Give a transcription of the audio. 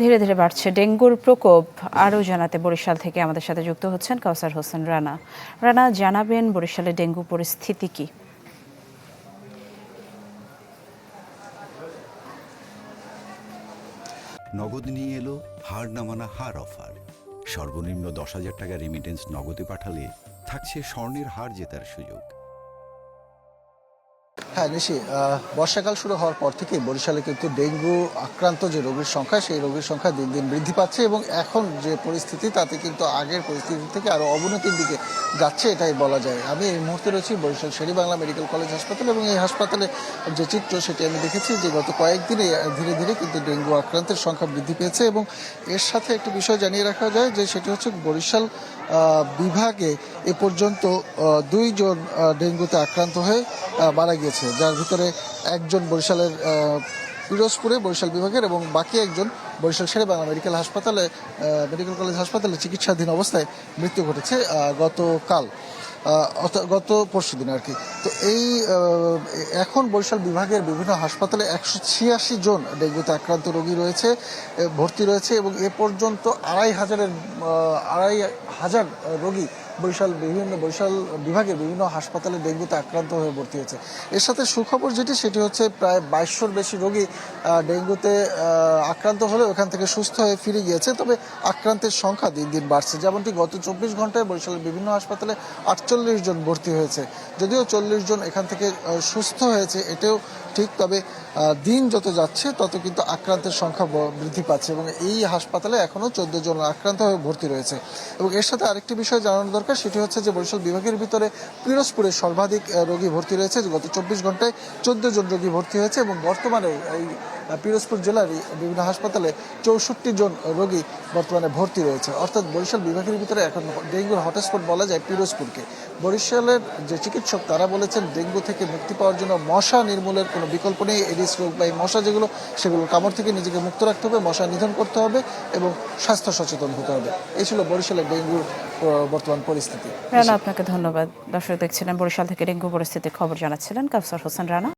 ধীরে ধীরে বাড়ছে ডেঙ্গুর প্রকোপ। আরও জানাতে বরিশাল থেকে আমাদের সাথে যুক্ত হচ্ছেন কাউসার হোসেন রানা। রানা, জানাবেন বরিশালে ডেঙ্গু পরিস্থিতি কি? নগদ নিয়ে এলো হার না মানা হার অফার। সর্বনিম্ন 10,000 টাকা রেমিটেন্স নগদে পাঠালে থাকছে স্বর্ণের হার জেতার সুযোগ। হ্যাঁ নিশি, বর্ষাকাল শুরু হওয়ার পর থেকেই বরিশালে কিন্তু ডেঙ্গু আক্রান্ত যে রোগীর সংখ্যা, সেই রোগীর সংখ্যা দিন দিন বৃদ্ধি পাচ্ছে এবং এখন যে পরিস্থিতি তাতে কিন্তু আগের পরিস্থিতি থেকে আরও অবনতির দিকে যাচ্ছে, এটাই বলা যায়। আমি এই মুহূর্তে রয়েছি বরিশাল শেরেবাংলা মেডিকেল কলেজ হাসপাতালে এবং এই হাসপাতালে যে চিত্র সেটি আমি দেখেছি যে গত কয়েকদিনে ধীরে ধীরে কিন্তু ডেঙ্গু আক্রান্তের সংখ্যা বৃদ্ধি পেয়েছে এবং এর সাথে একটি বিষয় জানিয়ে রাখা যায় যে সেটি হচ্ছে বরিশাল বিভাগে এ পর্যন্ত 2 জন ডেঙ্গুতে আক্রান্ত হয়ে মারা গিয়েছে, যার ভিতরে একজন বরিশালের পিরোজপুরে বরিশাল বিভাগের এবং বাকি একজন বরিশাল শেরেবাংলা মেডিকেল কলেজ হাসপাতালে চিকিৎসাধীন অবস্থায় মৃত্যু ঘটেছে গত পরশু দিন আর কি। তো এখন বরিশাল বিভাগের বিভিন্ন হাসপাতালে 186 জন ডেঙ্গুতে আক্রান্ত রোগী ভর্তি রয়েছে এবং এ পর্যন্ত 2,500 রোগী বরিশাল বিভাগের বিভিন্ন হাসপাতালে ডেঙ্গুতে আক্রান্ত হয়ে ভর্তি হয়েছে। এর সাথে সুখবর সেটি হচ্ছে প্রায় 2200-র বেশি রোগী ডেঙ্গুতে আক্রান্ত হলে ওখান থেকে সুস্থ হয়ে ফিরে গিয়েছে। তবে আক্রান্তের সংখ্যা দিন দিন বাড়ছে, যেমনটি গত 24 ঘন্টায় বরিশালের বিভিন্ন হাসপাতালে 48 জন ভর্তি হয়েছে। যদিও 40 জন এখান থেকে সুস্থ হয়েছে এটাও ঠিক, তবে দিন যত যাচ্ছে তত কিন্তু আক্রান্তের সংখ্যা বৃদ্ধি পাচ্ছে এবং এই হাসপাতালে এখনও 14 জন আক্রান্ত হয়ে ভর্তি রয়েছে। এবং এর সাথে আরেকটি বিষয় জানানো দরকার, সেটি হচ্ছে যে বরিশাল বিভাগের ভিতরে পিরোজপুরে সর্বাধিক রোগী ভর্তি রয়েছে। গত 24 ঘন্টায় 14 জন রোগী ভর্তি হয়েছে এবং বর্তমানে এই পিরোজপুর জেলার বিভিন্ন হাসপাতালে 64 জন রোগী বর্তমানে ভর্তি রয়েছে। অর্থাৎ বরিশাল বিভাগের ভিতরে এখন ডেঙ্গুর হটস্পট বলা যায় পিরোজপুরকে। বরিশালের যে চিকিৎসক তারা বলেছেন ডেঙ্গু থেকে মুক্তি পাওয়ার জন্য মশা নির্মূলের কোনো বিকল্প নেই। এডিস রোগ বা এই মশা সেগুলোর কামড় থেকে নিজেকে মুক্ত রাখতে হবে, মশা নিধন করতে হবে এবং স্বাস্থ্য সচেতন হতে হবে। এই ছিল বরিশালের ডেঙ্গুর বর্তমান পরিস্থিতি। রানা, আপনাকে ধন্যবাদ। দর্শক দেখছিলেন বরিশাল থেকে ডেঙ্গু পরিস্থিতির খবর জানাচ্ছিলেন কাউসার হোসেন রানা।